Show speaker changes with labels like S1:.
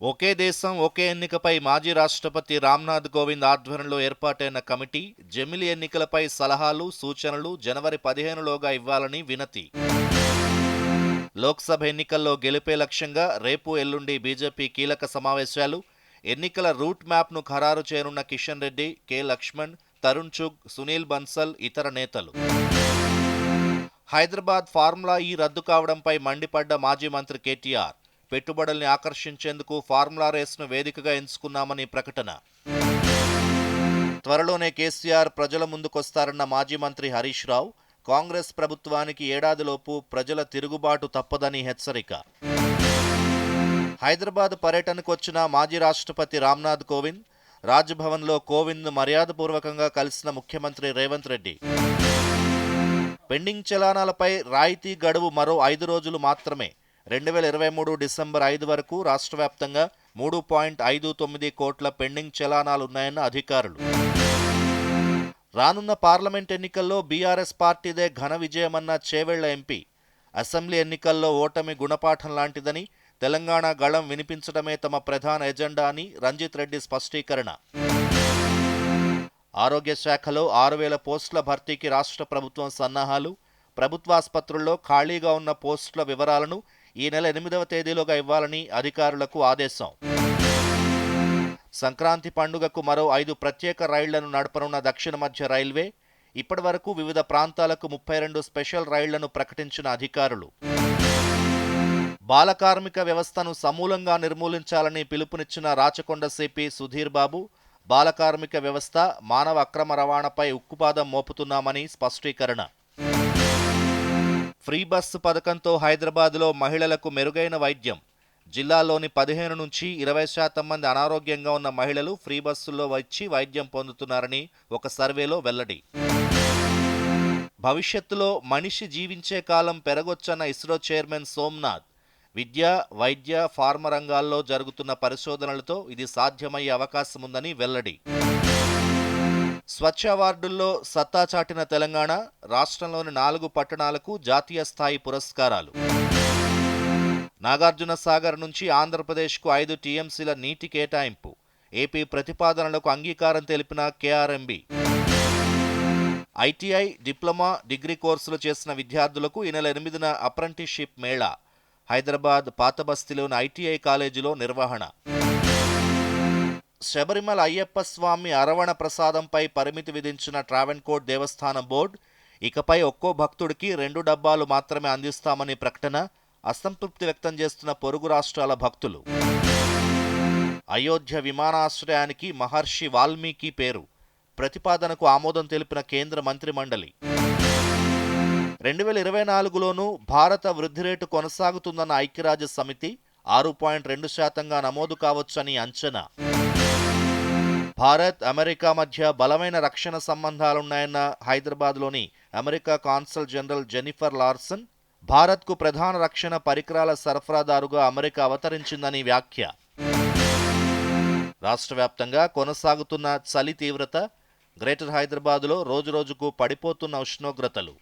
S1: ఒకే దేశం ఒకే ఎన్నికపై మాజీ రాష్ట్రపతి రామ్నాథ్ కోవింద్ ఆధ్వర్యంలో ఏర్పాటైన కమిటీ జమిలి ఎన్నికలపై సలహాలు, సూచనలు జనవరి 15లోగా ఇవ్వాలని వినతి. లోక్సభ ఎన్నికల్లో గెలుపే లక్ష్యంగా రేపు ఎల్లుండి బీజేపీ కీలక సమావేశాలు. ఎన్నికల రూట్ మ్యాప్ను ఖరారు చేయనున్న కిషన్ రెడ్డి, కె లక్ష్మణ్, తరుణ్ చుగ్, సునీల్ బన్సల్ ఇతర నేతలు. హైదరాబాద్ ఫార్ములా ఈ రద్దు కావడంపై మండిపడ్డ మాజీ మంత్రి కేటీఆర్, పెట్టుబడుల్ని ఆకర్షించేందుకు ఫార్ములా రేసును వేదికగా ఎంచుకున్నామని ప్రకటన. త్వరలోనే కేసీఆర్ ప్రజల ముందుకొస్తారన్న మాజీ మంత్రి హరీష్ రావు, కాంగ్రెస్ ప్రభుత్వానికి ఏడాదిలోపు ప్రజల తిరుగుబాటు తప్పదని హెచ్చరిక. హైదరాబాద్ పర్యటనకు వచ్చిన మాజీ రాష్ట్రపతి రామ్నాథ్ కోవింద్, రాజ్భవన్లో కోవింద్ను మర్యాదపూర్వకంగా కలిసిన ముఖ్యమంత్రి రేవంత్ రెడ్డి. పెండింగ్ చలానాలపై రాయితీ గడువు మరో 5 రోజులు మాత్రమే. 2023 డిసెంబర్ 5 వరకు రాష్ట్ర వ్యాప్తంగా 3.59 కోట్ల పెండింగ్ చలానాలున్నాయన్న అధికారులు. రానున్న పార్లమెంట్ ఎన్నికల్లో బీఆర్ఎస్ పార్టీదే ఘన విజయమన్న చేవెళ్ల ఎంపీ, అసెంబ్లీ ఎన్నికల్లో ఓటమి గుణపాఠం లాంటిదని, తెలంగాణ గళం వినిపించడమే తమ ప్రధాన ఎజెండా అని రంజిత్ రెడ్డి స్పష్టీకరణ. ఆరోగ్య శాఖలో 6,000 పోస్టుల భర్తీకి రాష్ట్ర ప్రభుత్వం సన్నాహాలు. ప్రభుత్వాసుపత్రుల్లో ఖాళీగా ఉన్న పోస్టుల వివరాలను ఈ నెల 8వ తేదీలోగా ఇవ్వాలని అధికారులకు ఆదేశం. సంక్రాంతి పండుగకు మరో 5 ప్రత్యేక రైళ్లను నడపనున్న దక్షిణ మధ్య రైల్వే. ఇప్పటి వరకు వివిధ ప్రాంతాలకు 32 స్పెషల్ రైళ్లను ప్రకటించిన అధికారులు. బాలకార్మిక వ్యవస్థను సమూలంగా నిర్మూలించాలని పిలుపునిచ్చిన రాచకొండ సిపి సుధీర్ బాబు, బాలకార్మిక వ్యవస్థ, మానవ అక్రమ రవాణాపై ఉక్కుపాదం మోపుతున్నామని స్పష్టీకరణ. ఫ్రీ బస్సు పథకంతో హైదరాబాద్లో మహిళలకు మెరుగైన వైద్యం. జిల్లాలోని 15 నుంచి 20% మంది అనారోగ్యంగా ఉన్న మహిళలు ఫ్రీ బస్సుల్లో వచ్చి వైద్యం పొందుతున్నారని ఒక సర్వేలో వెల్లడి. భవిష్యత్తులో మనిషి జీవించే కాలం పెరగొచ్చన్న ఇస్రో చైర్మన్ సోమ్నాథ్, విద్య, వైద్య, ఫార్మా రంగాల్లో జరుగుతున్న పరిశోధనలతో ఇది సాధ్యమయ్యే అవకాశముందని వెల్లడి. స్వచ్ఛ అవార్డుల్లో సత్తా చాటిన తెలంగాణ, రాష్ట్రంలోని 4 పట్టణాలకు జాతీయ స్థాయి పురస్కారాలు. నాగార్జున సాగర్ నుంచి ఆంధ్రప్రదేశ్కు 5 టీఎంసీల నీటి కేటాయింపు. ఏపీ ప్రతిపాదనలకు అంగీకారం తెలిపిన కేఆర్ఎంబీ. ఐటీఐ, డిప్లొమా, డిగ్రీ కోర్సులు చేసిన విద్యార్థులకు ఈ నెల 8న అప్రెంటిస్షిప్ మేళా. హైదరాబాద్ పాతబస్తీలోని ఐటీఐ కాలేజీలో నిర్వహణ. శబరిమల అయ్యప్ప స్వామి అరవణ ప్రసాదంపై పరిమితి విధించిన ట్రావెన్కోర్ దేవస్థానం బోర్డు, ఇకపై ఒక్కో భక్తుడికి 2 డబ్బాలు మాత్రమే అందిస్తామని ప్రకటన. అసంతృప్తి వ్యక్తం చేస్తున్న పొరుగు రాష్ట్రాల భక్తులు. అయోధ్య విమానాశ్రయానికి మహర్షి వాల్మీకి పేరు, ప్రతిపాదనకు ఆమోదం తెలిపిన కేంద్ర మంత్రిమండలి. 2024లోనూ భారత వృద్ధి రేటు కొనసాగుతుందన్న ఐక్యరాజ్య సమితి, 6.2%గా నమోదు కావచ్చని అంచనా. భారత్, అమెరికా మధ్య బలమైన రక్షణ సంబంధాలున్నాయన్న హైదరాబాద్లోని America consul general Jennifer Larson, భారత్కు ప్రధాన రక్షణ పరికరాల సరఫరాదారుగా అమెరికా అవతరించిందని వ్యాఖ్య. రాష్ట్ర వ్యాప్తంగా కొనసాగుతున్న చలి తీవ్రత. గ్రేటర్ హైదరాబాద్లో రోజురోజుకు పడిపోతున్న ఉష్ణోగ్రతలు.